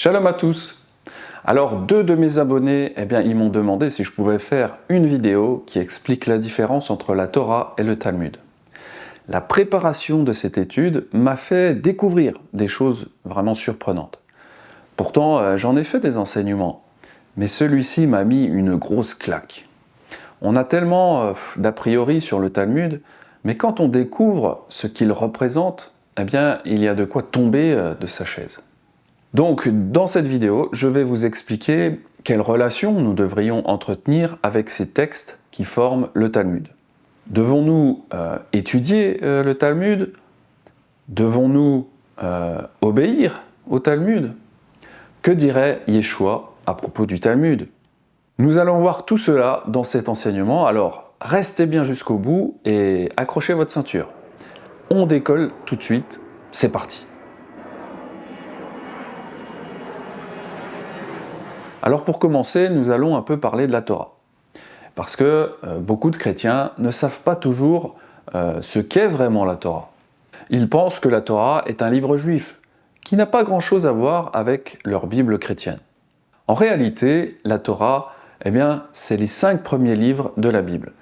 Shalom à tous. Alors, deux de mes abonnés, ils m'ont demandé si je pouvais faire une vidéo qui explique la différence entre la Torah et le Talmud. La préparation de cette étude m'a fait découvrir des choses vraiment surprenantes. Pourtant, j'en ai fait des enseignements, mais celui-ci m'a mis une grosse claque. On a tellement d'a priori sur le Talmud, mais quand on découvre ce qu'il représente, il y a de quoi tomber de sa chaise. Donc, dans cette vidéo, je vais vous expliquer quelle relation nous devrions entretenir avec ces textes qui forment le Talmud. Devons-nous étudier le Talmud? Devons-nous obéir au Talmud? Que dirait Yeshua à propos du Talmud? Nous allons voir tout cela dans cet enseignement, alors restez bien jusqu'au bout et accrochez votre ceinture. On décolle tout de suite, c'est parti. Alors pour commencer, nous allons un peu parler de la Torah. Parce que beaucoup de chrétiens ne savent pas toujours ce qu'est vraiment la Torah. Ils pensent que la Torah est un livre juif, qui n'a pas grand-chose à voir avec leur Bible chrétienne. En réalité, la Torah, c'est les 5 premiers livres de la Bible,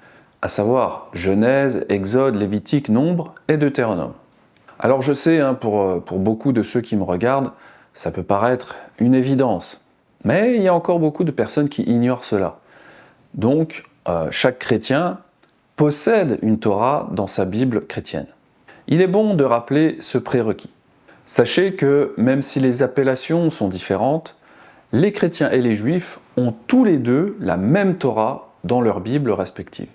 à savoir Genèse, Exode, Lévitique, Nombre et Deutéronome. Alors je sais, pour beaucoup de ceux qui me regardent, ça peut paraître une évidence. Mais il y a encore beaucoup de personnes qui ignorent cela. Donc, chaque chrétien possède une Torah dans sa Bible chrétienne. Il est bon de rappeler ce prérequis. Sachez que même si les appellations sont différentes, les chrétiens et les juifs ont tous les deux la même Torah dans leur Bible respective.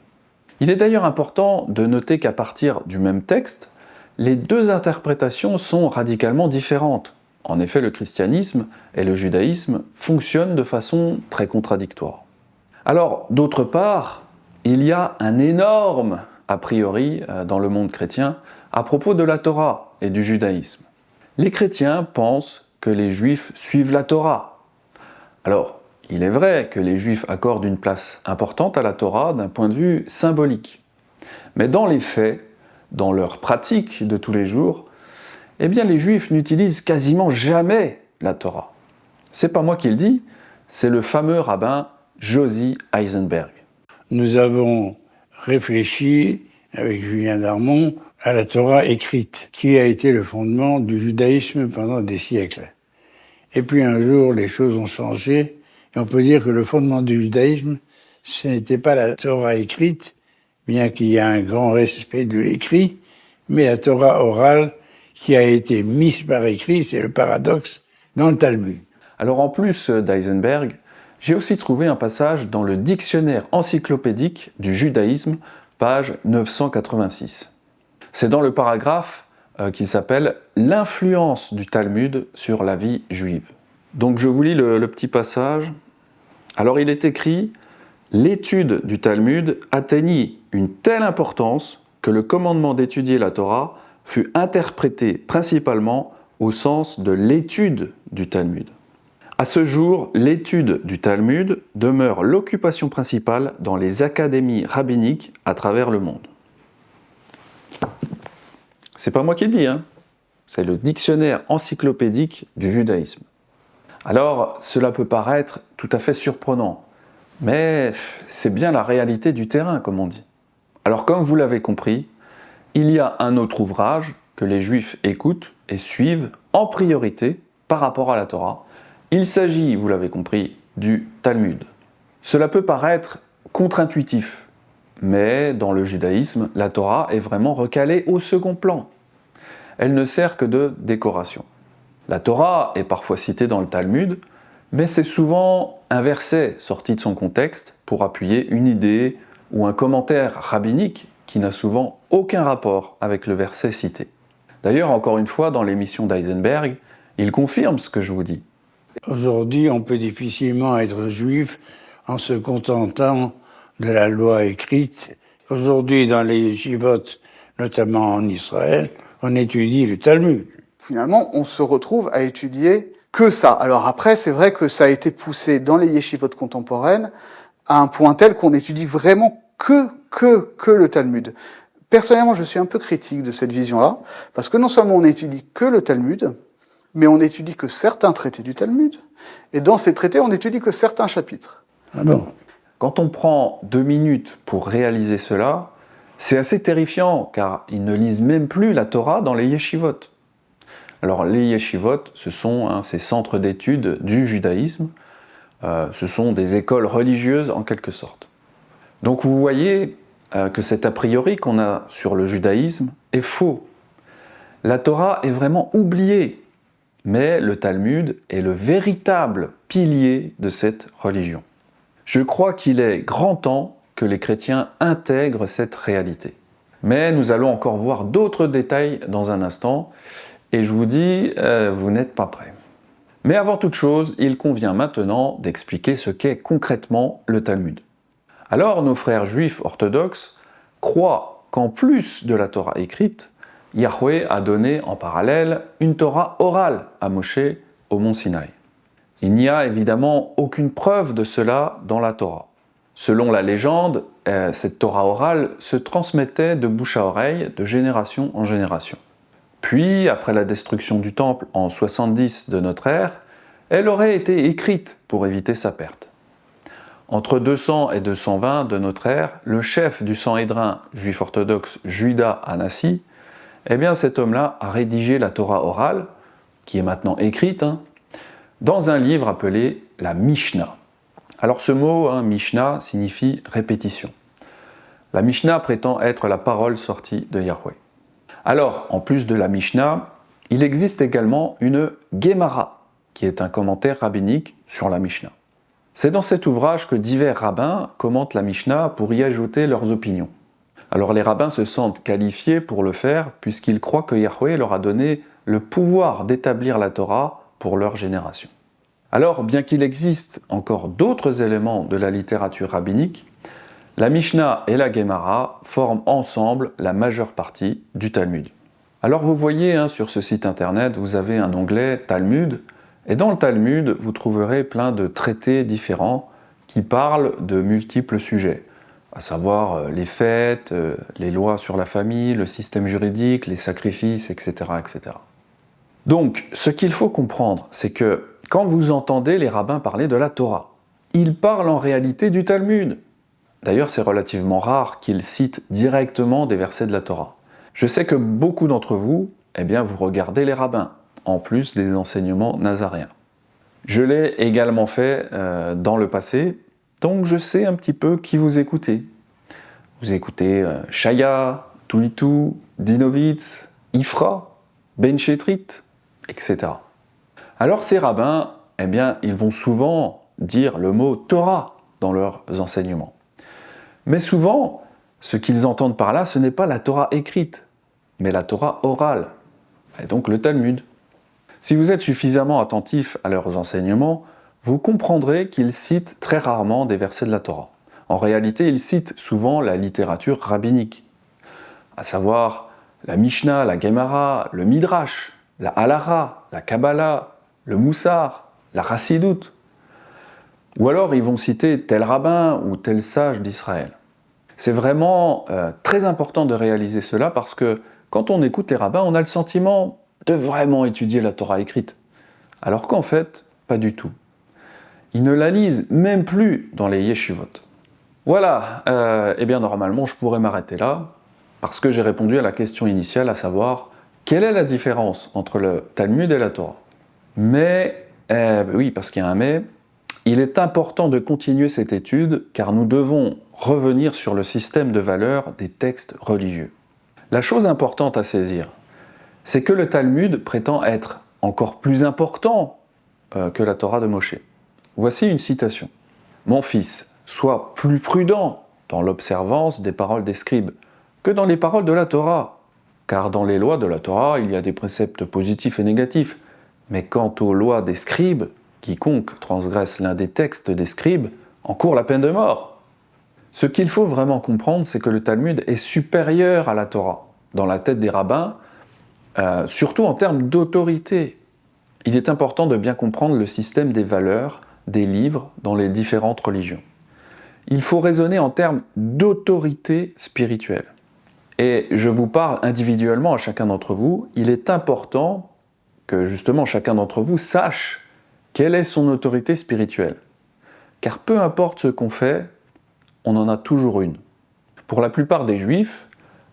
Il est d'ailleurs important de noter qu'à partir du même texte, les deux interprétations sont radicalement différentes. En effet, le christianisme et le judaïsme fonctionnent de façon très contradictoire. Alors, d'autre part, il y a un énorme a priori dans le monde chrétien à propos de la Torah et du judaïsme. Les chrétiens pensent que les juifs suivent la Torah. Alors, il est vrai que les juifs accordent une place importante à la Torah d'un point de vue symbolique. Mais dans les faits, dans leur pratique de tous les jours, les Juifs n'utilisent quasiment jamais la Torah. C'est pas moi qui le dis, c'est le fameux rabbin Josie Eisenberg. Nous avons réfléchi avec Julien Darmon à la Torah écrite, qui a été le fondement du judaïsme pendant des siècles. Et puis un jour, les choses ont changé, et on peut dire que le fondement du judaïsme, ce n'était pas la Torah écrite, bien qu'il y ait un grand respect de l'écrit, mais la Torah orale, qui a été mise par écrit, c'est le paradoxe, dans le Talmud. Alors en plus d'Eisenberg, j'ai aussi trouvé un passage dans le dictionnaire encyclopédique du judaïsme, page 986. C'est dans le paragraphe qui s'appelle « L'influence du Talmud sur la vie juive ». Donc je vous lis le petit passage. Alors il est écrit « L'étude du Talmud atteignit une telle importance que le commandement d'étudier la Torah fut interprété principalement au sens de l'étude du Talmud. À ce jour, l'étude du Talmud demeure l'occupation principale dans les académies rabbiniques à travers le monde. » C'est pas moi qui le dis, c'est le dictionnaire encyclopédique du judaïsme. Alors, cela peut paraître tout à fait surprenant, mais c'est bien la réalité du terrain, comme on dit. Alors, comme vous l'avez compris, il y a un autre ouvrage que les Juifs écoutent et suivent en priorité par rapport à la Torah. Il s'agit, vous l'avez compris, du Talmud. Cela peut paraître contre-intuitif, mais dans le judaïsme, la Torah est vraiment recalée au second plan. Elle ne sert que de décoration. La Torah est parfois citée dans le Talmud, mais c'est souvent un verset sorti de son contexte pour appuyer une idée ou un commentaire rabbinique qui n'a souvent aucun rapport avec le verset cité. D'ailleurs, encore une fois, dans l'émission d'Eisenberg, il confirme ce que je vous dis. Aujourd'hui, on peut difficilement être juif en se contentant de la loi écrite. Aujourd'hui, dans les yeshivot, notamment en Israël, on étudie le Talmud. Finalement, on se retrouve à étudier que ça. Alors après, c'est vrai que ça a été poussé dans les yeshivot contemporaines à un point tel qu'on étudie vraiment que le Talmud. Personnellement, je suis un peu critique de cette vision-là, parce que non seulement on étudie que le Talmud, mais on n'étudie que certains traités du Talmud, et dans ces traités, on n'étudie que certains chapitres. Ah bon? Quand on prend 2 minutes pour réaliser cela, c'est assez terrifiant, car ils ne lisent même plus la Torah dans les yeshivot. Alors les yeshivot, ce sont ces centres d'études du judaïsme, ce sont des écoles religieuses en quelque sorte. Donc vous voyez que cet a priori qu'on a sur le judaïsme est faux. La Torah est vraiment oubliée, mais le Talmud est le véritable pilier de cette religion. Je crois qu'il est grand temps que les chrétiens intègrent cette réalité. Mais nous allons encore voir d'autres détails dans un instant, et je vous dis, vous n'êtes pas prêts. Mais avant toute chose, il convient maintenant d'expliquer ce qu'est concrètement le Talmud. Alors, nos frères juifs orthodoxes croient qu'en plus de la Torah écrite, Yahweh a donné en parallèle une Torah orale à Moshe au mont Sinaï. Il n'y a évidemment aucune preuve de cela dans la Torah. Selon la légende, cette Torah orale se transmettait de bouche à oreille, de génération en génération. Puis, après la destruction du temple en 70 de notre ère, elle aurait été écrite pour éviter sa perte. Entre 200 et 220 de notre ère, le chef du Sanhédrin juif orthodoxe Juda Hanassi, eh bien cet homme-là a rédigé la Torah orale, qui est maintenant écrite, dans un livre appelé la Mishnah. Alors ce mot, Mishnah, signifie répétition. La Mishnah prétend être la parole sortie de Yahweh. Alors, en plus de la Mishnah, il existe également une Gemara, qui est un commentaire rabbinique sur la Mishnah. C'est dans cet ouvrage que divers rabbins commentent la Mishnah pour y ajouter leurs opinions. Alors les rabbins se sentent qualifiés pour le faire puisqu'ils croient que Yahweh leur a donné le pouvoir d'établir la Torah pour leur génération. Alors, bien qu'il existe encore d'autres éléments de la littérature rabbinique, la Mishnah et la Gemara forment ensemble la majeure partie du Talmud. Alors vous voyez, sur ce site internet, vous avez un onglet Talmud, et dans le Talmud, vous trouverez plein de traités différents qui parlent de multiples sujets, à savoir les fêtes, les lois sur la famille, le système juridique, les sacrifices, etc., etc. Donc, ce qu'il faut comprendre, c'est que quand vous entendez les rabbins parler de la Torah, ils parlent en réalité du Talmud. D'ailleurs, c'est relativement rare qu'ils citent directement des versets de la Torah. Je sais que beaucoup d'entre vous, vous regardez les rabbins, en plus des enseignements nazaréens. Je l'ai également fait dans le passé, donc je sais un petit peu qui vous écoutez. Vous écoutez Shaya, Touitou, Dinovitz, Ifra, Ben Shetrit, etc. Alors ces rabbins, ils vont souvent dire le mot Torah dans leurs enseignements. Mais souvent, ce qu'ils entendent par là, ce n'est pas la Torah écrite, mais la Torah orale, et donc le Talmud. Si vous êtes suffisamment attentif à leurs enseignements, vous comprendrez qu'ils citent très rarement des versets de la Torah. En réalité, ils citent souvent la littérature rabbinique, à savoir la Mishnah, la Gemara, le Midrash, la Halara, la Kabbalah, le Moussar, la Chassidoute. Ou alors ils vont citer tel rabbin ou tel sage d'Israël. C'est vraiment très important de réaliser cela parce que quand on écoute les rabbins, on a le sentiment de vraiment étudier la Torah écrite. Alors qu'en fait, pas du tout. Ils ne la lisent même plus dans les yeshivot. Voilà, normalement je pourrais m'arrêter là, parce que j'ai répondu à la question initiale, à savoir, quelle est la différence entre le Talmud et la Torah ? Mais, oui, parce qu'il y a un mais, il est important de continuer cette étude, car nous devons revenir sur le système de valeurs des textes religieux. La chose importante à saisir, c'est que le Talmud prétend être encore plus important que la Torah de Moshe. Voici une citation. « Mon fils, sois plus prudent dans l'observance des paroles des scribes que dans les paroles de la Torah, car dans les lois de la Torah, il y a des préceptes positifs et négatifs. Mais quant aux lois des scribes, quiconque transgresse l'un des textes des scribes encourt la peine de mort. » Ce qu'il faut vraiment comprendre, c'est que le Talmud est supérieur à la Torah, dans la tête des rabbins, surtout en termes d'autorité. Il est important de bien comprendre le système des valeurs, des livres dans les différentes religions. Il faut raisonner en termes d'autorité spirituelle. Et je vous parle individuellement à chacun d'entre vous, il est important que justement chacun d'entre vous sache quelle est son autorité spirituelle. Car peu importe ce qu'on fait, on en a toujours une. Pour la plupart des Juifs,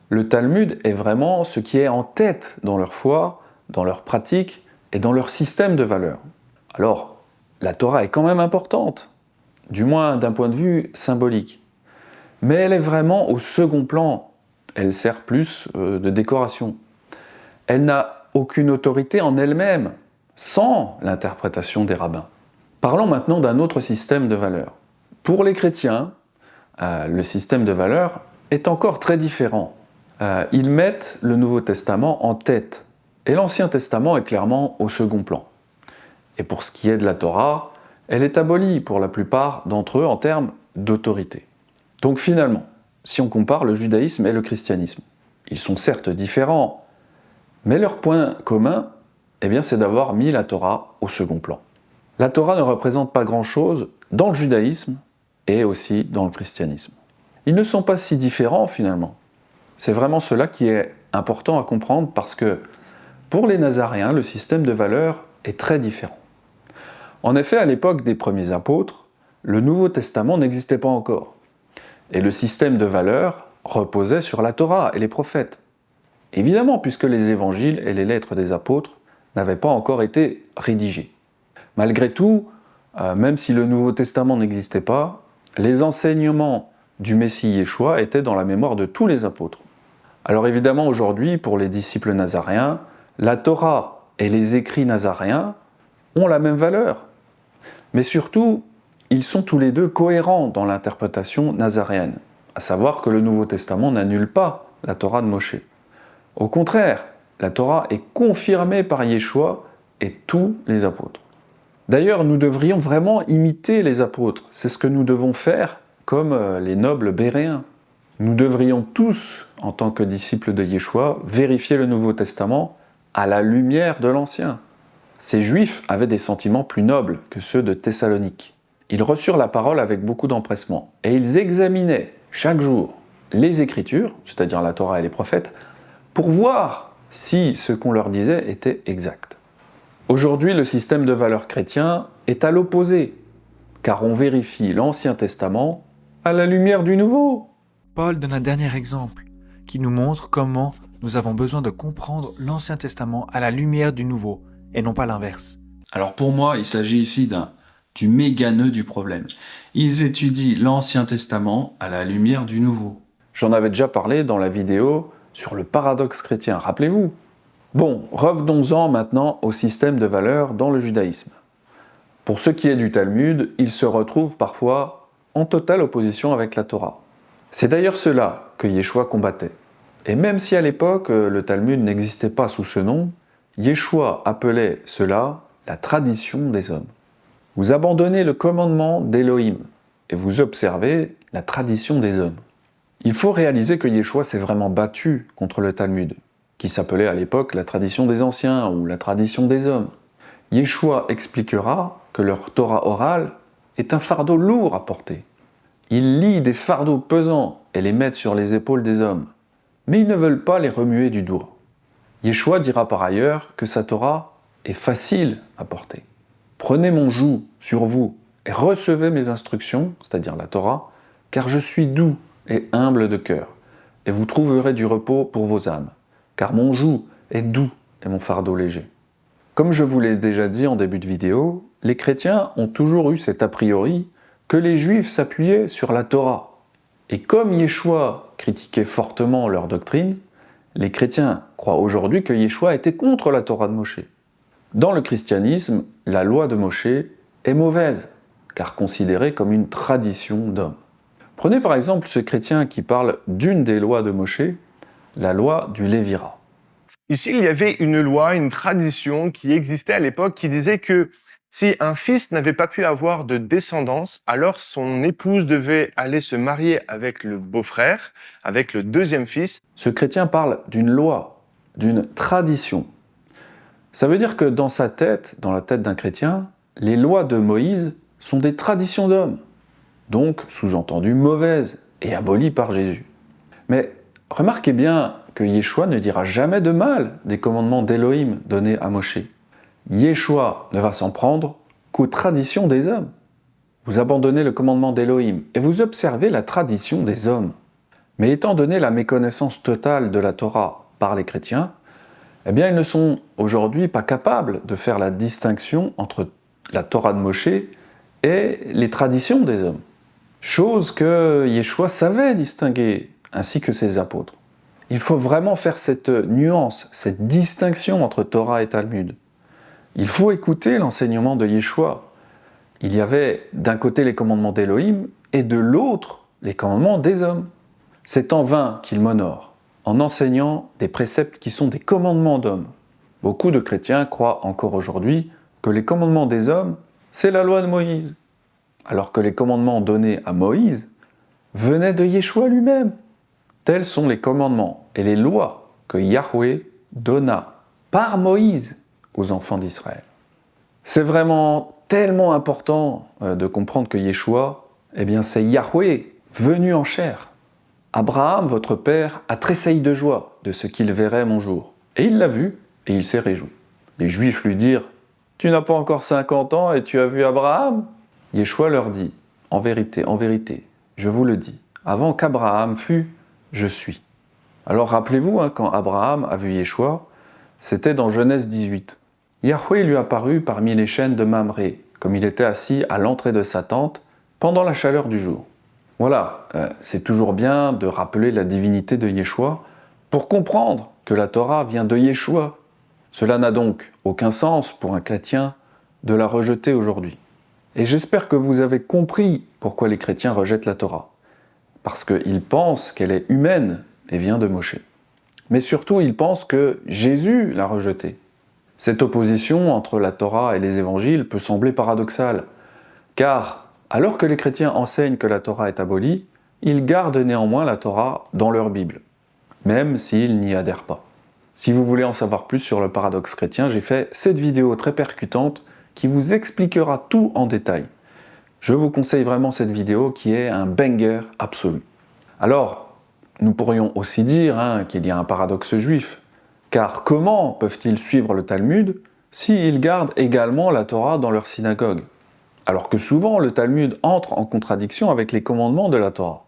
le Talmud est vraiment ce qui est en tête dans leur foi, dans leur pratique et dans leur système de valeurs. Alors, la Torah est quand même importante, du moins d'un point de vue symbolique. Mais elle est vraiment au second plan. Elle sert plus de décoration. Elle n'a aucune autorité en elle-même, sans l'interprétation des rabbins. Parlons maintenant d'un autre système de valeurs. Pour les chrétiens, le système de valeurs est encore très différent. Ils mettent le Nouveau Testament en tête, et l'Ancien Testament est clairement au second plan. Et pour ce qui est de la Torah, elle est abolie pour la plupart d'entre eux en termes d'autorité. Donc finalement, si on compare le judaïsme et le christianisme, ils sont certes différents, mais leur point commun, c'est d'avoir mis la Torah au second plan. La Torah ne représente pas grand-chose dans le judaïsme et aussi dans le christianisme. Ils ne sont pas si différents finalement. C'est vraiment cela qui est important à comprendre parce que pour les Nazaréens, le système de valeurs est très différent. En effet, à l'époque des premiers apôtres, le Nouveau Testament n'existait pas encore. Et le système de valeurs reposait sur la Torah et les prophètes. Évidemment, puisque les évangiles et les lettres des apôtres n'avaient pas encore été rédigés. Malgré tout, même si le Nouveau Testament n'existait pas, les enseignements du Messie Yeshua étaient dans la mémoire de tous les apôtres. Alors évidemment, aujourd'hui, pour les disciples nazaréens, la Torah et les écrits nazaréens ont la même valeur. Mais surtout, ils sont tous les deux cohérents dans l'interprétation nazaréenne, à savoir que le Nouveau Testament n'annule pas la Torah de Moshe. Au contraire, la Torah est confirmée par Yeshua et tous les apôtres. D'ailleurs, nous devrions vraiment imiter les apôtres. C'est ce que nous devons faire comme les nobles béréens. Nous devrions tous, en tant que disciples de Yeshua, vérifier le Nouveau Testament à la lumière de l'Ancien. Ces Juifs avaient des sentiments plus nobles que ceux de Thessalonique. Ils reçurent la parole avec beaucoup d'empressement et ils examinaient chaque jour les Écritures, c'est-à-dire la Torah et les prophètes, pour voir si ce qu'on leur disait était exact. Aujourd'hui, le système de valeurs chrétien est à l'opposé, car on vérifie l'Ancien Testament à la lumière du Nouveau. Paul donne un dernier exemple qui nous montre comment nous avons besoin de comprendre l'Ancien Testament à la lumière du Nouveau, et non pas l'inverse. Alors pour moi, il s'agit ici du méga nœud du problème. Ils étudient l'Ancien Testament à la lumière du Nouveau. J'en avais déjà parlé dans la vidéo sur le paradoxe chrétien, rappelez-vous. Bon, revenons-en maintenant au système de valeurs dans le judaïsme. Pour ce qui est du Talmud, il se retrouve parfois en totale opposition avec la Torah. C'est d'ailleurs cela que Yeshua combattait. Et même si à l'époque le Talmud n'existait pas sous ce nom, Yeshua appelait cela la tradition des hommes. Vous abandonnez le commandement d'Élohim et vous observez la tradition des hommes. Il faut réaliser que Yeshua s'est vraiment battu contre le Talmud, qui s'appelait à l'époque la tradition des anciens ou la tradition des hommes. Yeshua expliquera que leur Torah orale est un fardeau lourd à porter. Ils lient des fardeaux pesants et les mettent sur les épaules des hommes, mais ils ne veulent pas les remuer du doigt. Yeshua dira par ailleurs que sa Torah est facile à porter. Prenez mon joug sur vous et recevez mes instructions, c'est-à-dire la Torah, car je suis doux et humble de cœur, et vous trouverez du repos pour vos âmes, car mon joug est doux et mon fardeau léger. Comme je vous l'ai déjà dit en début de vidéo, les chrétiens ont toujours eu cet a priori que les Juifs s'appuyaient sur la Torah. Et comme Yeshua critiquait fortement leur doctrine, les chrétiens croient aujourd'hui que Yeshua était contre la Torah de Moshe. Dans le christianisme, la loi de Moshe est mauvaise, car considérée comme une tradition d'homme. Prenez par exemple ce chrétien qui parle d'une des lois de Moshe, la loi du Lévira. Ici, il y avait une loi, une tradition qui existait à l'époque qui disait que si un fils n'avait pas pu avoir de descendance, alors son épouse devait aller se marier avec le beau-frère, avec le deuxième fils. Ce chrétien parle d'une loi, d'une tradition. Ça veut dire que dans sa tête, dans la tête d'un chrétien, les lois de Moïse sont des traditions d'hommes, donc sous-entendu mauvaises et abolies par Jésus. Mais remarquez bien que Yeshua ne dira jamais de mal des commandements d'Élohim donnés à Moshe. Yeshua ne va s'en prendre qu'aux traditions des hommes. Vous abandonnez le commandement d'Élohim et vous observez la tradition des hommes. Mais étant donné la méconnaissance totale de la Torah par les chrétiens, eh bien ils ne sont aujourd'hui pas capables de faire la distinction entre la Torah de Moshe et les traditions des hommes. Chose que Yeshua savait distinguer, ainsi que ses apôtres. Il faut vraiment faire cette nuance, cette distinction entre Torah et Talmud. Il faut écouter l'enseignement de Yeshua. Il y avait d'un côté les commandements d'Élohim et de l'autre les commandements des hommes. C'est en vain qu'il m'honore, en enseignant des préceptes qui sont des commandements d'hommes. Beaucoup de chrétiens croient encore aujourd'hui que les commandements des hommes, c'est la loi de Moïse, alors que les commandements donnés à Moïse venaient de Yeshua lui-même. Tels sont les commandements et les lois que Yahweh donna par Moïse aux enfants d'Israël. C'est vraiment tellement important de comprendre que Yeshua, eh bien c'est Yahweh venu en chair. Abraham, votre père, a tressailli de joie de ce qu'il verrait mon jour. Et il l'a vu, et il s'est réjoui. Les Juifs lui dirent « Tu n'as pas encore 50 ans et tu as vu Abraham ?» Yeshua leur dit « En vérité, je vous le dis, avant qu'Abraham fût, je suis. » Alors rappelez-vous, quand Abraham a vu Yeshua, c'était dans Genèse 18. Yahweh lui apparut parmi les chênes de Mamré, comme il était assis à l'entrée de sa tente, pendant la chaleur du jour. Voilà, c'est toujours bien de rappeler la divinité de Yeshua pour comprendre que la Torah vient de Yeshua. Cela n'a donc aucun sens pour un chrétien de la rejeter aujourd'hui. Et j'espère que vous avez compris pourquoi les chrétiens rejettent la Torah. Parce qu'ils pensent qu'elle est humaine et vient de Moshe. Mais surtout, ils pensent que Jésus l'a rejetée. Cette opposition entre la Torah et les évangiles peut sembler paradoxale, car alors que les chrétiens enseignent que la Torah est abolie, ils gardent néanmoins la Torah dans leur Bible, même s'ils n'y adhèrent pas. Si vous voulez en savoir plus sur le paradoxe chrétien, j'ai fait cette vidéo très percutante qui vous expliquera tout en détail. Je vous conseille vraiment cette vidéo qui est un banger absolu. Alors, nous pourrions aussi dire qu'il y a un paradoxe juif, car comment peuvent-ils suivre le Talmud s'ils gardent également la Torah dans leur synagogue? Alors que souvent le Talmud entre en contradiction avec les commandements de la Torah.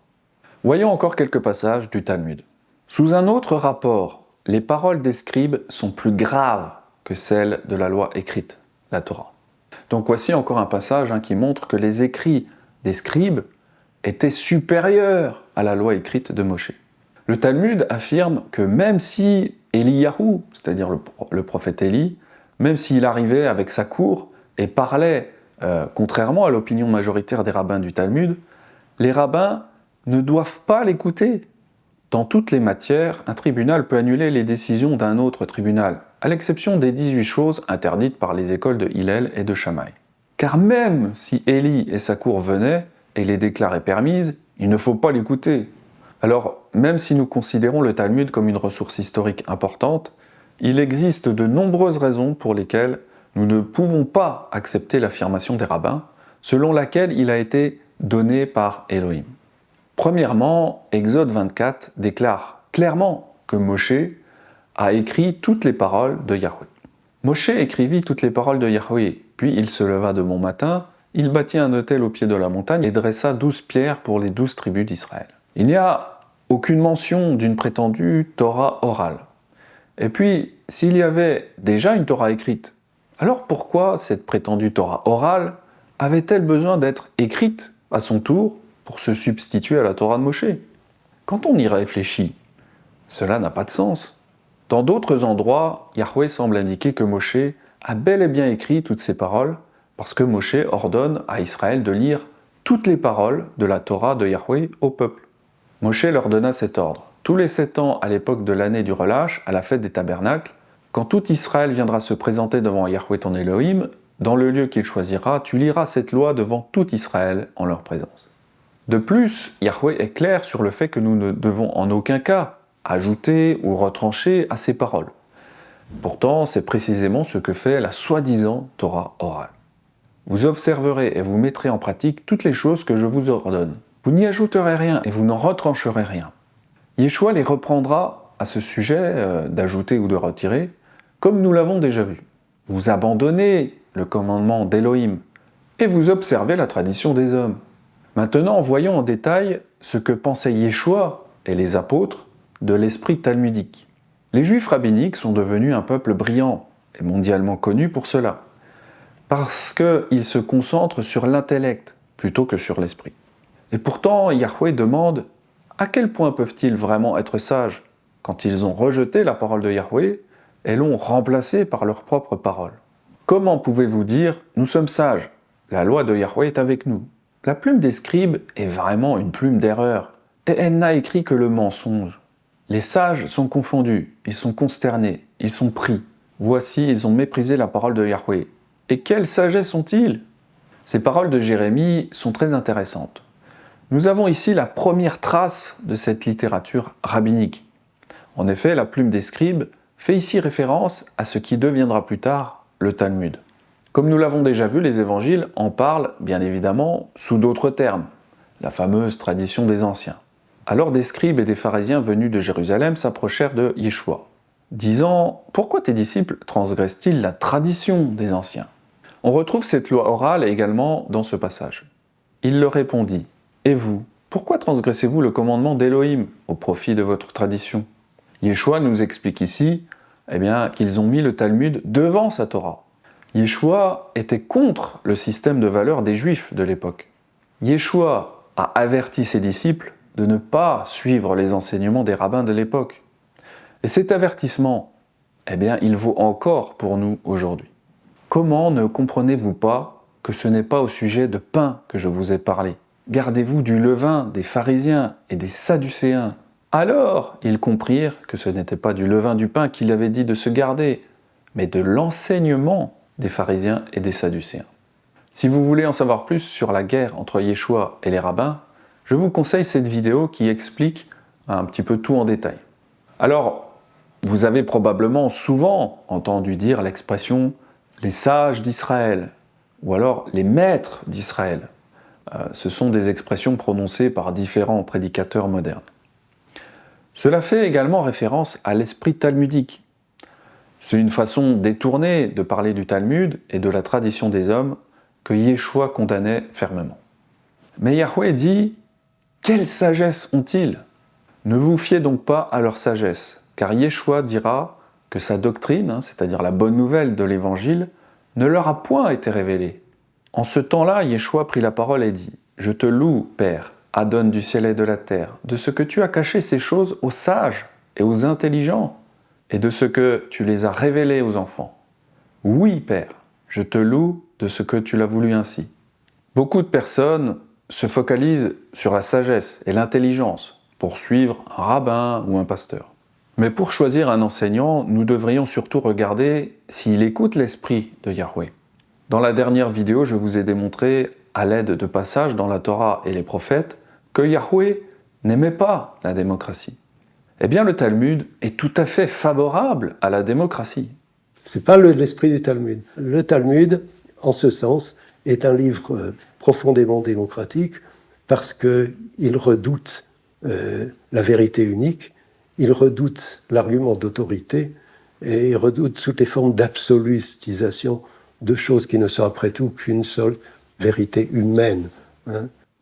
Voyons encore quelques passages du Talmud. Sous un autre rapport, les paroles des scribes sont plus graves que celles de la loi écrite, la Torah. Donc voici encore un passage qui montre que les écrits des scribes étaient supérieurs à la loi écrite de Moshe. Le Talmud affirme que même si Eliyahu, c'est-à-dire le prophète Élie, même s'il arrivait avec sa cour et parlait contrairement à l'opinion majoritaire des rabbins du Talmud, les rabbins ne doivent pas l'écouter. Dans toutes les matières, un tribunal peut annuler les décisions d'un autre tribunal, à l'exception des 18 choses interdites par les écoles de Hillel et de Shammai. Car même si Élie et sa cour venaient et les déclaraient permises, il ne faut pas l'écouter. Alors, même si nous considérons le Talmud comme une ressource historique importante, il existe de nombreuses raisons pour lesquelles nous ne pouvons pas accepter l'affirmation des rabbins, selon laquelle il a été donné par Elohim. Premièrement, Exode 24 déclare clairement que Moshe a écrit toutes les paroles de Yahweh. Moshe écrivit toutes les paroles de Yahweh, puis il se leva de bon matin, il bâtit un autel au pied de la montagne et dressa 12 pierres pour les 12 tribus d'Israël. Il n'y a aucune mention d'une prétendue Torah orale. Et puis, s'il y avait déjà une Torah écrite, alors pourquoi cette prétendue Torah orale avait-elle besoin d'être écrite à son tour pour se substituer à la Torah de Moshe? Quand on y réfléchit, cela n'a pas de sens. Dans d'autres endroits, Yahweh semble indiquer que Moshe a bel et bien écrit toutes ces paroles parce que Moshe ordonne à Israël de lire toutes les paroles de la Torah de Yahweh au peuple. Moshe leur donna cet ordre. Tous les 7 ans à l'époque de l'année du relâche, à la fête des tabernacles, quand tout Israël viendra se présenter devant Yahweh ton Elohim, dans le lieu qu'il choisira, tu liras cette loi devant tout Israël en leur présence. De plus, Yahweh est clair sur le fait que nous ne devons en aucun cas ajouter ou retrancher à ces paroles. Pourtant, c'est précisément ce que fait la soi-disant Torah orale. Vous observerez et vous mettrez en pratique toutes les choses que je vous ordonne. Vous n'y ajouterez rien et vous n'en retrancherez rien. Yeshua les reprendra à ce sujet d'ajouter ou de retirer, comme nous l'avons déjà vu. vous abandonnez le commandement d'Élohim et vous observez la tradition des hommes. Maintenant, voyons en détail ce que pensaient Yeshua et les apôtres de l'esprit talmudique. Les Juifs rabbiniques sont devenus un peuple brillant et mondialement connu pour cela, parce qu'ils se concentrent sur l'intellect plutôt que sur l'esprit. Et pourtant, Yahweh demande à quel point peuvent-ils vraiment être sages quand ils ont rejeté la parole de Yahweh et l'ont remplacée par leur propre parole. Comment pouvez-vous dire « nous sommes sages, la loi de Yahweh est avec nous ». La plume des scribes est vraiment une plume d'erreur, et elle n'a écrit que le mensonge. Les sages sont confondus, ils sont consternés, ils sont pris. Voici, ils ont méprisé la parole de Yahweh. Et quelle sagesse ont-ils? Ces paroles de Jérémie sont très intéressantes. Nous avons ici la première trace de cette littérature rabbinique. En effet, la plume des scribes fait ici référence à ce qui deviendra plus tard le Talmud. Comme nous l'avons déjà vu, les évangiles en parlent, bien évidemment, sous d'autres termes, la fameuse tradition des anciens. Alors des scribes et des pharisiens venus de Jérusalem s'approchèrent de Yeshua, disant « Pourquoi tes disciples transgressent-ils la tradition des anciens ?» On retrouve cette loi orale également dans ce passage. Il leur répondit « Et vous, pourquoi transgressez-vous le commandement d'Élohim au profit de votre tradition ?» Yeshua nous explique ici qu'ils ont mis le Talmud devant sa Torah. Yeshua était contre le système de valeurs des Juifs de l'époque. Yeshua a averti ses disciples de ne pas suivre les enseignements des rabbins de l'époque. Et cet avertissement, il vaut encore pour nous aujourd'hui. Comment ne comprenez-vous pas que ce n'est pas au sujet de pain que je vous ai parlé? Gardez-vous du levain des pharisiens et des sadducéens. Alors, ils comprirent que ce n'était pas du levain du pain qu'il avait dit de se garder, mais de l'enseignement des pharisiens et des sadducéens. Si vous voulez en savoir plus sur la guerre entre Yeshua et les rabbins, je vous conseille cette vidéo qui explique un petit peu tout en détail. Alors, vous avez probablement souvent entendu dire l'expression « les sages d'Israël » ou alors « les maîtres d'Israël ». Ce sont des expressions prononcées par différents prédicateurs modernes. Cela fait également référence à l'esprit talmudique. C'est une façon détournée de parler du Talmud et de la tradition des hommes que Yeshua condamnait fermement. Mais Yahweh dit « Quelle sagesse ont-ils » Ne vous fiez donc pas à leur sagesse, car Yeshua dira que sa doctrine, c'est-à-dire la bonne nouvelle de l'Évangile, ne leur a point été révélée. En ce temps-là, Yeshua prit la parole et dit « Je te loue, Père, Adon du ciel et de la terre, de ce que tu as caché ces choses aux sages et aux intelligents, et de ce que tu les as révélées aux enfants. Oui, Père, je te loue de ce que tu l'as voulu ainsi. » Beaucoup de personnes se focalisent sur la sagesse et l'intelligence pour suivre un rabbin ou un pasteur. Mais pour choisir un enseignant, nous devrions surtout regarder s'il écoute l'esprit de Yahweh. Dans la dernière vidéo, je vous ai démontré, à l'aide de passages dans la Torah et les prophètes, que Yahweh n'aimait pas la démocratie. Eh bien, le Talmud est tout à fait favorable à la démocratie. C'est pas l'esprit du Talmud. Le Talmud, en ce sens, est un livre profondément démocratique parce qu'il redoute la vérité unique, il redoute l'argument d'autorité et il redoute toutes les formes d'absolutisation de choses qui ne sont après tout qu'une seule vérité humaine.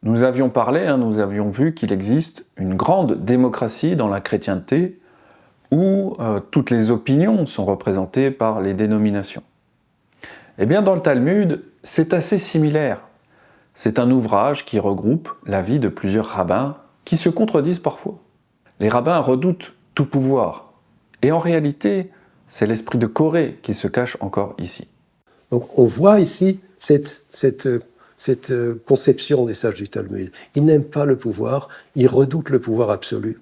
Nous avions parlé, nous avions vu qu'il existe une grande démocratie dans la chrétienté où toutes les opinions sont représentées par les dénominations. Eh bien, dans le Talmud, c'est assez similaire. C'est un ouvrage qui regroupe l'avis de plusieurs rabbins qui se contredisent parfois. Les rabbins redoutent tout pouvoir. Et en réalité, c'est l'esprit de Corée qui se cache encore ici. Donc on voit ici cette conception des sages du Talmud. Ils n'aiment pas le pouvoir, ils redoutent le pouvoir absolu.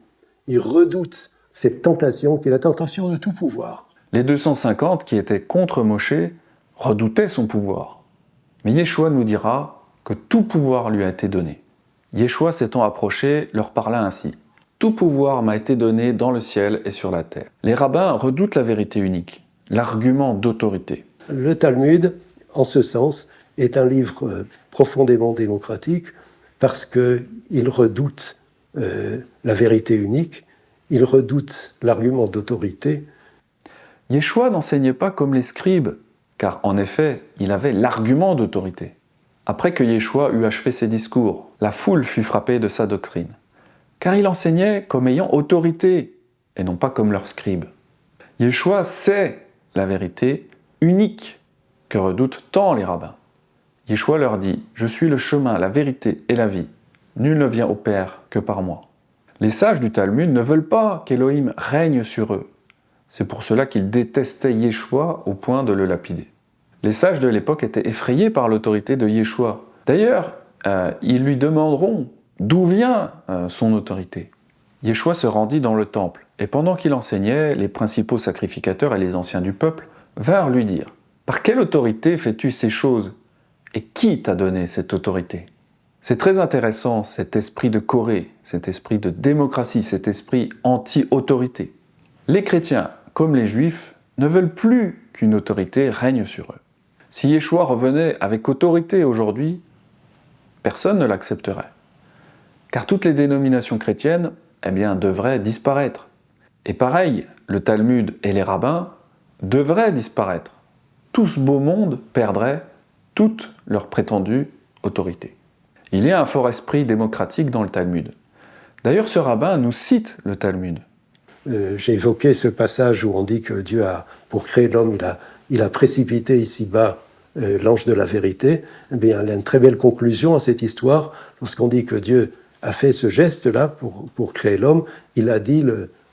Ils redoutent cette tentation qui est la tentation de tout pouvoir. Les 250 qui étaient contre Moshe redoutaient son pouvoir. Mais Yeshua nous dira que tout pouvoir lui a été donné. Yeshua s'étant approché, leur parla ainsi. « Tout pouvoir m'a été donné dans le ciel et sur la terre. » Les rabbins redoutent la vérité unique, l'argument d'autorité. Le Talmud, en ce sens, est un livre profondément démocratique parce qu'il redoute la vérité unique, il redoute l'argument d'autorité. Yeshua n'enseignait pas comme les scribes, car en effet, il avait l'argument d'autorité. Après que Yeshua eut achevé ses discours, la foule fut frappée de sa doctrine, car il enseignait comme ayant autorité, et non pas comme leurs scribes. Yeshua sait la vérité unique que redoutent tant les rabbins. Yeshua leur dit « Je suis le chemin, la vérité et la vie. Nul ne vient au Père que par moi. » Les sages du Talmud ne veulent pas qu'Élohim règne sur eux. C'est pour cela qu'ils détestaient Yeshua au point de le lapider. Les sages de l'époque étaient effrayés par l'autorité de Yeshua. D'ailleurs, ils lui demanderont d'où vient son autorité. Yeshua se rendit dans le temple, et pendant qu'il enseignait, les principaux sacrificateurs et les anciens du peuple vinrent lui dire « Par quelle autorité fais-tu ces choses ? Et qui t'a donné cette autorité ?» C'est très intéressant, cet esprit de Corée, cet esprit de démocratie, cet esprit anti-autorité. Les chrétiens, comme les juifs, ne veulent plus qu'une autorité règne sur eux. Si Yeshua revenait avec autorité aujourd'hui, personne ne l'accepterait. Car toutes les dénominations chrétiennes, devraient disparaître. Et pareil, le Talmud et les rabbins devraient disparaître. Tout ce beau monde perdrait toute leur prétendue autorité. Il y a un fort esprit démocratique dans le Talmud. D'ailleurs, ce rabbin nous cite le Talmud. J'ai évoqué ce passage où on dit que Dieu pour créer l'homme, il a précipité ici-bas l'ange de la vérité. Eh bien, il y a une très belle conclusion à cette histoire. Lorsqu'on dit que Dieu a fait ce geste-là pour créer l'homme, il a dit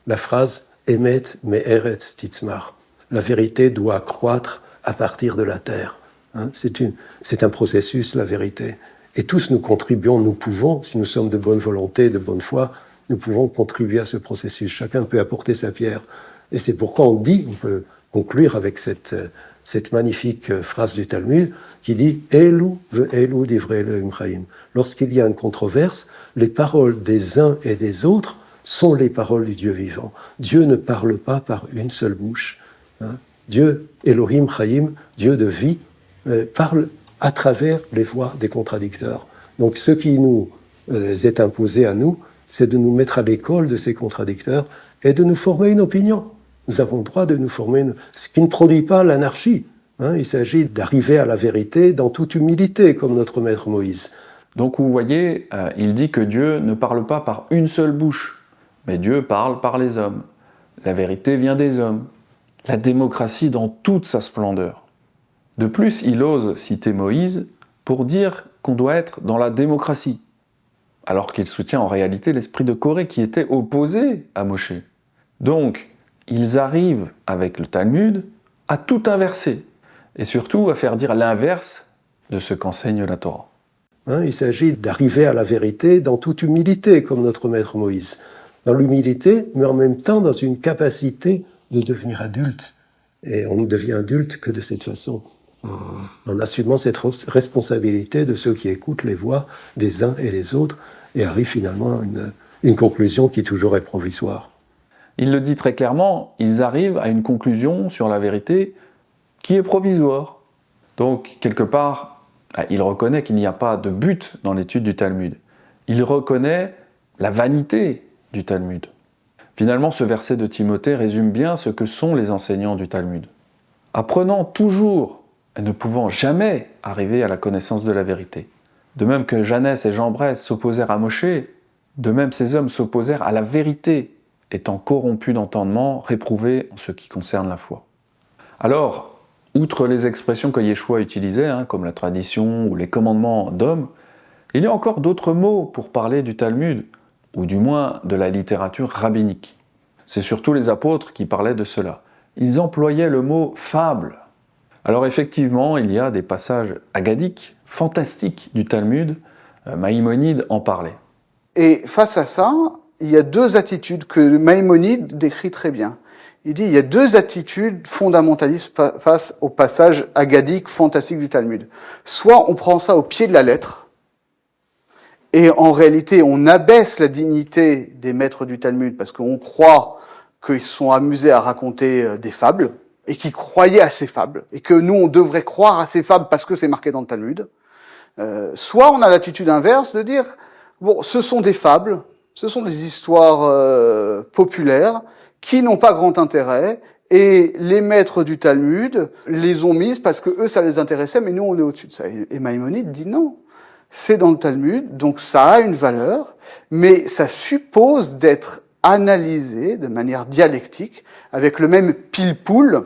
la phrase « Emet me'eretz titzmar ». La vérité doit croître à partir de la terre. Hein, c'est un processus, la vérité. Et tous nous contribuons, nous pouvons, si nous sommes de bonne volonté, de bonne foi, nous pouvons contribuer à ce processus. Chacun peut apporter sa pierre. Et c'est pourquoi on peut conclure avec cette magnifique phrase du Talmud qui dit « Elu ve'elu divrei Elohim chaim ». Lorsqu'il y a une controverse, les paroles des uns et des autres sont les paroles du Dieu vivant. Dieu ne parle pas par une seule bouche. Hein. Dieu, Elohim chaim, Dieu de vie, parle à travers les voix des contradicteurs. Donc ce qui nous est imposé à nous, c'est de nous mettre à l'école de ces contradicteurs et de nous former une opinion. Nous avons le droit de nous former, ce qui ne produit pas l'anarchie. Hein. Il s'agit d'arriver à la vérité dans toute humilité, comme notre maître Moïse. Donc vous voyez, il dit que Dieu ne parle pas par une seule bouche, mais Dieu parle par les hommes. La vérité vient des hommes. La démocratie dans toute sa splendeur. De plus, il ose citer Moïse pour dire qu'on doit être dans la démocratie, alors qu'il soutient en réalité l'esprit de Corée qui était opposé à Moshe. Donc, ils arrivent avec le Talmud à tout inverser, et surtout à faire dire l'inverse de ce qu'enseigne la Torah. Hein, il s'agit d'arriver à la vérité dans toute humilité, comme notre maître Moïse. Dans l'humilité, mais en même temps dans une capacité de devenir adulte. Et on ne devient adulte que de cette façon. En assumant cette responsabilité de ceux qui écoutent les voix des uns et des autres et arrivent finalement à une conclusion qui toujours est provisoire. Il le dit très clairement, ils arrivent à une conclusion sur la vérité qui est provisoire. Donc, quelque part, il reconnaît qu'il n'y a pas de but dans l'étude du Talmud. Il reconnaît la vanité du Talmud. Finalement, ce verset de Timothée résume bien ce que sont les enseignants du Talmud. Apprenant toujours et ne pouvant jamais arriver à la connaissance de la vérité. De même que Jeannès et Jambres s'opposèrent à Moshe, de même ces hommes s'opposèrent à la vérité, étant corrompus d'entendement, réprouvés en ce qui concerne la foi. Alors, outre les expressions que Yeshua utilisait, comme la tradition ou les commandements d'hommes, il y a encore d'autres mots pour parler du Talmud, ou du moins de la littérature rabbinique. C'est surtout les apôtres qui parlaient de cela. Ils employaient le mot « fable ». Alors effectivement, il y a des passages agadiques, fantastiques du Talmud. Maïmonide en parlait. Et face à ça, il y a deux attitudes que Maïmonide décrit très bien. Il dit il y a deux attitudes fondamentalistes face au passage agadique, fantastique du Talmud. Soit on prend ça au pied de la lettre, et en réalité on abaisse la dignité des maîtres du Talmud parce qu'on croit qu'ils se sont amusés à raconter des fables, et qui croyaient à ces fables, et que nous, on devrait croire à ces fables parce que c'est marqué dans le Talmud. Soit on a l'attitude inverse de dire, bon, ce sont des fables, ce sont des histoires populaires, qui n'ont pas grand intérêt, Et les maîtres du Talmud les ont mises parce que eux, ça les intéressait, mais nous, on est au-dessus de ça. Et Maïmonide dit non. C'est dans le Talmud, donc ça a une valeur, mais ça suppose d'être analysé de manière dialectique, avec le même pile-poule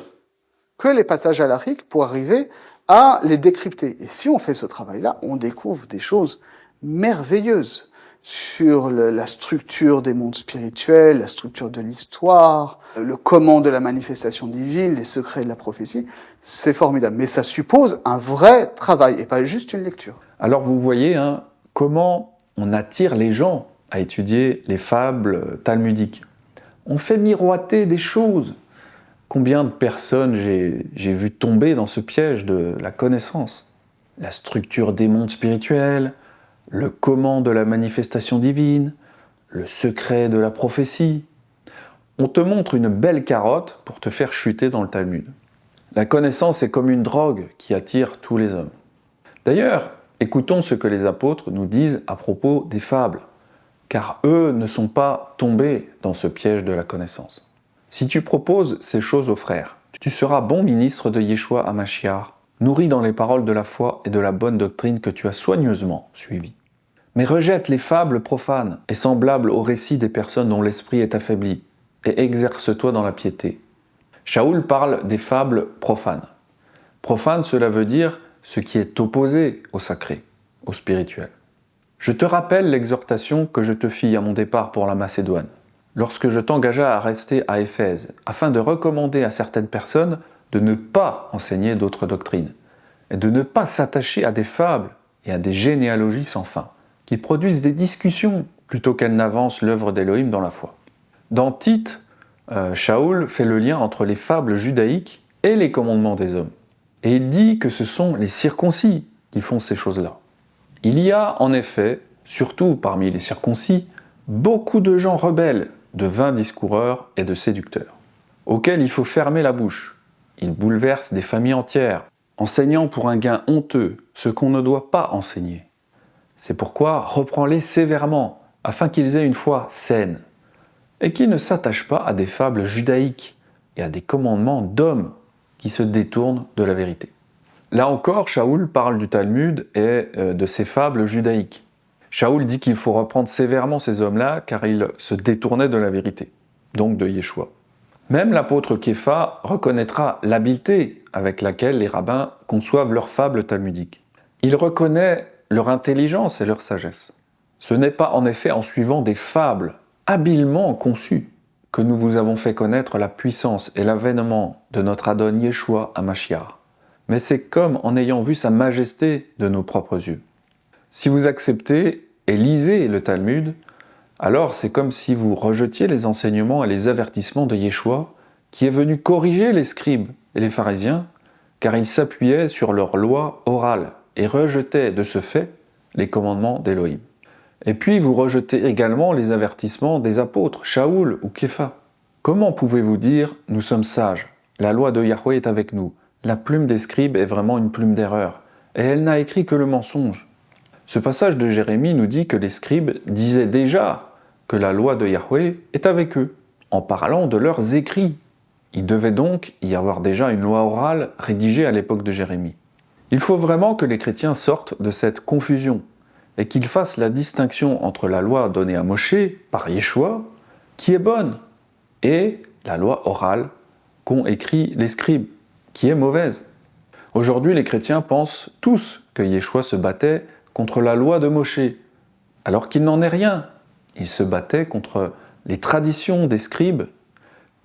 que les passages halachiques pour arriver à les décrypter. Et si on fait ce travail-là, on découvre des choses merveilleuses sur la structure des mondes spirituels, la structure de l'histoire, le comment de la manifestation divine, les secrets de la prophétie. C'est formidable. Mais ça suppose un vrai travail et pas juste une lecture. Alors vous voyez comment on attire les gens à étudier les fables talmudiques. On fait miroiter des choses. Combien de personnes j'ai vu tomber dans ce piège de la connaissance? La structure des mondes spirituels, le comment de la manifestation divine, le secret de la prophétie. On te montre une belle carotte pour te faire chuter dans le Talmud. La connaissance est comme une drogue qui attire tous les hommes. D'ailleurs, écoutons ce que les apôtres nous disent à propos des fables, car eux ne sont pas tombés dans ce piège de la connaissance. Si tu proposes ces choses aux frères, tu seras bon ministre de Yeshua HaMashiach, nourri dans les paroles de la foi et de la bonne doctrine que tu as soigneusement suivies. Mais rejette les fables profanes et semblables aux récits des personnes dont l'esprit est affaibli, et exerce-toi dans la piété. Shaoul parle des fables profanes. Profane, cela veut dire ce qui est opposé au sacré, au spirituel. Je te rappelle l'exhortation que je te fis à mon départ pour la Macédoine, lorsque je t'engagea à rester à Éphèse, afin de recommander à certaines personnes de ne pas enseigner d'autres doctrines, et de ne pas s'attacher à des fables et à des généalogies sans fin, qui produisent des discussions plutôt qu'elles n'avancent l'œuvre d'Élohim dans la foi. Dans Tite, Shaoul fait le lien entre les fables judaïques et les commandements des hommes. Et il dit que ce sont les circoncis qui font ces choses-là. Il y a en effet, surtout parmi les circoncis, beaucoup de gens rebelles, de vains discoureurs et de séducteurs, auxquels il faut fermer la bouche. Ils bouleversent des familles entières, enseignant pour un gain honteux ce qu'on ne doit pas enseigner. C'est pourquoi reprends-les sévèrement, afin qu'ils aient une foi saine, et qu'ils ne s'attachent pas à des fables judaïques et à des commandements d'hommes qui se détournent de la vérité. Là encore, Shaoul parle du Talmud et de ces fables judaïques. Shaoul dit qu'il faut reprendre sévèrement ces hommes-là car ils se détournaient de la vérité, donc de Yeshua. Même l'apôtre Képha reconnaîtra l'habileté avec laquelle les rabbins conçoivent leurs fables talmudiques. Il reconnaît leur intelligence et leur sagesse. Ce n'est pas en effet en suivant des fables habilement conçues que nous vous avons fait connaître la puissance et l'avènement de notre Adon Yeshua HaMashiach, mais c'est comme en ayant vu sa majesté de nos propres yeux. Si vous acceptez et lisez le Talmud, alors c'est comme si vous rejetiez les enseignements et les avertissements de Yeshua, qui est venu corriger les scribes et les pharisiens, car ils s'appuyaient sur leur loi orale et rejetaient de ce fait les commandements d'Élohim. Et puis vous rejetez également les avertissements des apôtres, Shaoul ou Képha. Comment pouvez-vous dire « Nous sommes sages, la loi de Yahweh est avec nous, la plume des scribes est vraiment une plume d'erreur, et elle n'a écrit que le mensonge ». Ce passage de Jérémie nous dit que les scribes disaient déjà que la loi de Yahweh est avec eux, en parlant de leurs écrits. Il devait donc y avoir déjà une loi orale rédigée à l'époque de Jérémie. Il faut vraiment que les chrétiens sortent de cette confusion et qu'ils fassent la distinction entre la loi donnée à Moshe par Yeshua, qui est bonne, et la loi orale qu'ont écrit les scribes, qui est mauvaise. Aujourd'hui, les chrétiens pensent tous que Yeshua se battait contre la loi de Moshe, alors qu'il n'en est rien. Il se battait contre les traditions des scribes,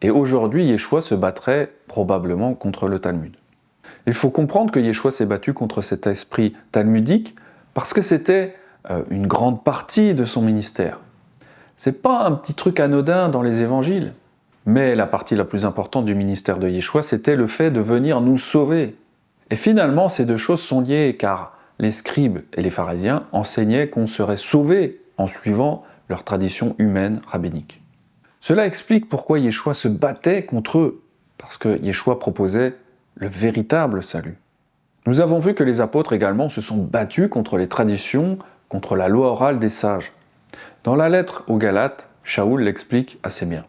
et aujourd'hui, Yeshua se battrait probablement contre le Talmud. Il faut comprendre que Yeshua s'est battu contre cet esprit talmudique parce que c'était une grande partie de son ministère. C'est pas un petit truc anodin dans les évangiles, mais la partie la plus importante du ministère de Yeshua, c'était le fait de venir nous sauver. Et finalement, ces deux choses sont liées, car les scribes et les pharisiens enseignaient qu'on serait sauvé en suivant leur tradition humaine rabbinique. Cela explique pourquoi Yeshua se battait contre eux, parce que Yeshua proposait le véritable salut. Nous avons vu que les apôtres également se sont battus contre les traditions, contre la loi orale des sages. Dans la lettre aux Galates, Shaoul l'explique assez bien.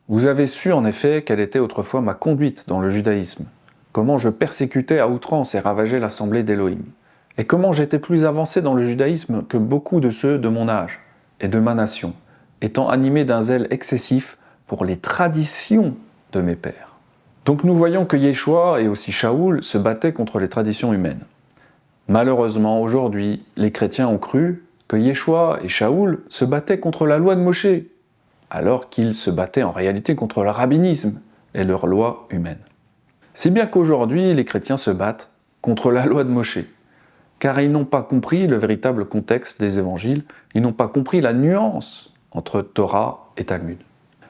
Vous avez su en effet quelle était autrefois ma conduite dans le judaïsme, comment je persécutais à outrance et ravageais l'assemblée d'Élohim, et comment j'étais plus avancé dans le judaïsme que beaucoup de ceux de mon âge et de ma nation, étant animé d'un zèle excessif pour les traditions de mes pères. Donc nous voyons que Yeshua et aussi Shaoul se battaient contre les traditions humaines. Malheureusement, aujourd'hui, les chrétiens ont cru que Yeshua et Shaoul se battaient contre la loi de Moshe, alors qu'ils se battaient en réalité contre le rabbinisme et leur loi humaine. Si bien qu'aujourd'hui, les chrétiens se battent contre la loi de Moshe, car ils n'ont pas compris le véritable contexte des évangiles, ils n'ont pas compris la nuance entre Torah et Talmud.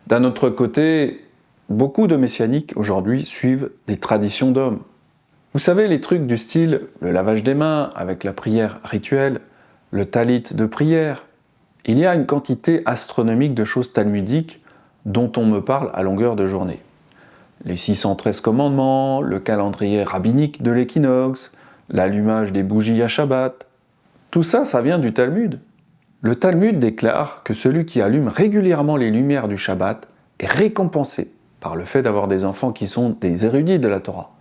D'un autre côté, beaucoup de messianiques aujourd'hui suivent des traditions d'hommes. Vous savez, les trucs du style le lavage des mains avec la prière rituelle, le talit de prière. Il y a une quantité astronomique de choses talmudiques dont on me parle à longueur de journée. Les 613 commandements, le calendrier rabbinique de l'équinoxe, l'allumage des bougies à Shabbat. Tout ça, ça vient du Talmud. Le Talmud déclare que celui qui allume régulièrement les lumières du Shabbat est récompensé par le fait d'avoir des enfants qui sont des érudits de la Torah.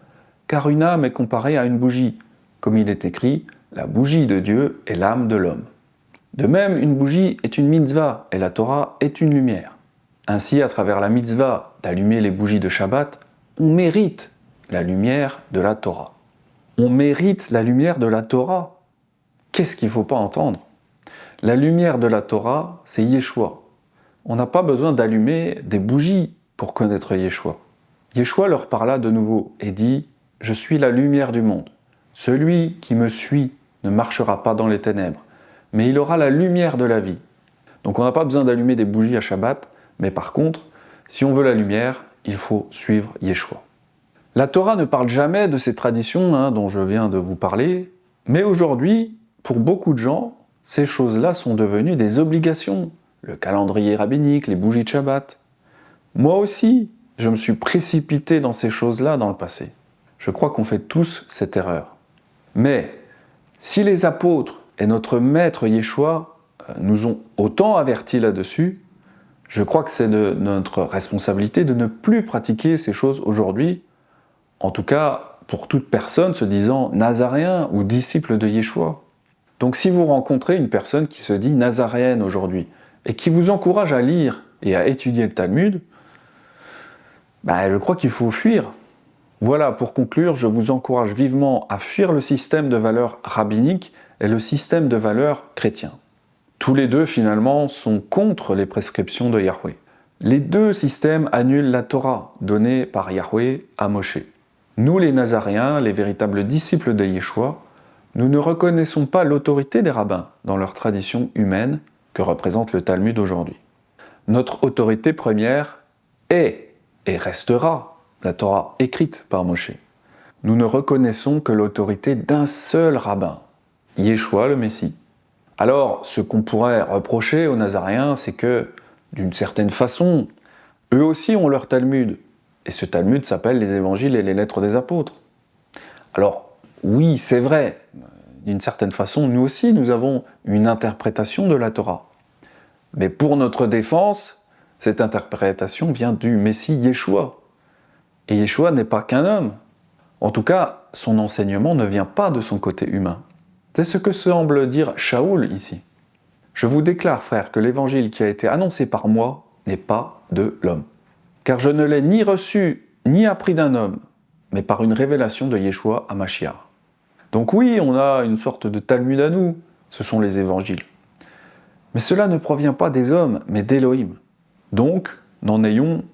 Car une âme est comparée à une bougie. Comme il est écrit, la bougie de Dieu est l'âme de l'homme. De même, une bougie est une mitzvah et la Torah est une lumière. Ainsi, à travers la mitzvah d'allumer les bougies de Shabbat, on mérite la lumière de la Torah. On mérite la lumière de la Torah. Qu'est-ce qu'il ne faut pas entendre? La lumière de la Torah, c'est Yeshua. On n'a pas besoin d'allumer des bougies pour connaître Yeshua. Yeshua leur parla de nouveau et dit « Je suis la lumière du monde. Celui qui me suit ne marchera pas dans les ténèbres, mais il aura la lumière de la vie. » Donc on n'a pas besoin d'allumer des bougies à Shabbat, mais par contre, si on veut la lumière, il faut suivre Yeshua. La Torah ne parle jamais de ces traditions dont je viens de vous parler, mais aujourd'hui, pour beaucoup de gens, ces choses-là sont devenues des obligations. Le calendrier rabbinique, les bougies de Shabbat. Moi aussi, je me suis précipité dans ces choses-là dans le passé. Je crois qu'on fait tous cette erreur. Mais si les apôtres et notre maître Yeshua nous ont autant avertis là-dessus, je crois que c'est de notre responsabilité de ne plus pratiquer ces choses aujourd'hui, en tout cas pour toute personne se disant nazaréen ou disciple de Yeshua. Donc si vous rencontrez une personne qui se dit nazaréenne aujourd'hui et qui vous encourage à lire et à étudier le Talmud, je crois qu'il faut fuir. Voilà, pour conclure, je vous encourage vivement à fuir le système de valeurs rabbiniques et le système de valeurs chrétien. Tous les deux, finalement, sont contre les prescriptions de Yahweh. Les deux systèmes annulent la Torah donnée par Yahweh à Moshe. Nous, les Nazaréens, les véritables disciples de Yeshua, nous ne reconnaissons pas l'autorité des rabbins dans leur tradition humaine que représente le Talmud aujourd'hui. Notre autorité première est et restera la Torah écrite par Moshe. Nous ne reconnaissons que l'autorité d'un seul rabbin, Yeshua le Messie. Alors, ce qu'on pourrait reprocher aux Nazaréens, c'est que, d'une certaine façon, eux aussi ont leur Talmud. Et ce Talmud s'appelle les Évangiles et les Lettres des Apôtres. Alors, oui, c'est vrai, d'une certaine façon, nous aussi, nous avons une interprétation de la Torah. Mais pour notre défense, cette interprétation vient du Messie Yeshua. Et Yeshua n'est pas qu'un homme. En tout cas, son enseignement ne vient pas de son côté humain. C'est ce que semble dire Shaoul ici. Je vous déclare, frère, que l'évangile qui a été annoncé par moi n'est pas de l'homme. Car je ne l'ai ni reçu ni appris d'un homme, mais par une révélation de Yeshua à Mashiach. Donc oui, on a une sorte de Talmud à nous, ce sont les évangiles. Mais cela ne provient pas des hommes, mais d'Élohim. Donc, n'en ayons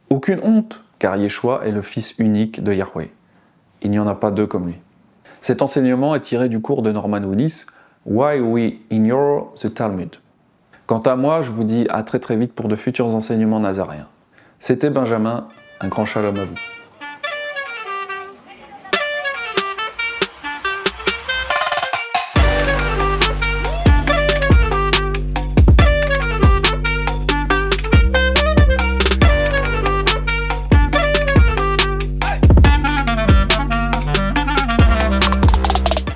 aucune honte, car Yeshua est le fils unique de Yahweh. Il n'y en a pas deux comme lui. Cet enseignement est tiré du cours de Norman Willis, Why We Ignore the Talmud. Quant à moi, je vous dis à très très vite pour de futurs enseignements nazaréens. C'était Benjamin, un grand shalom à vous.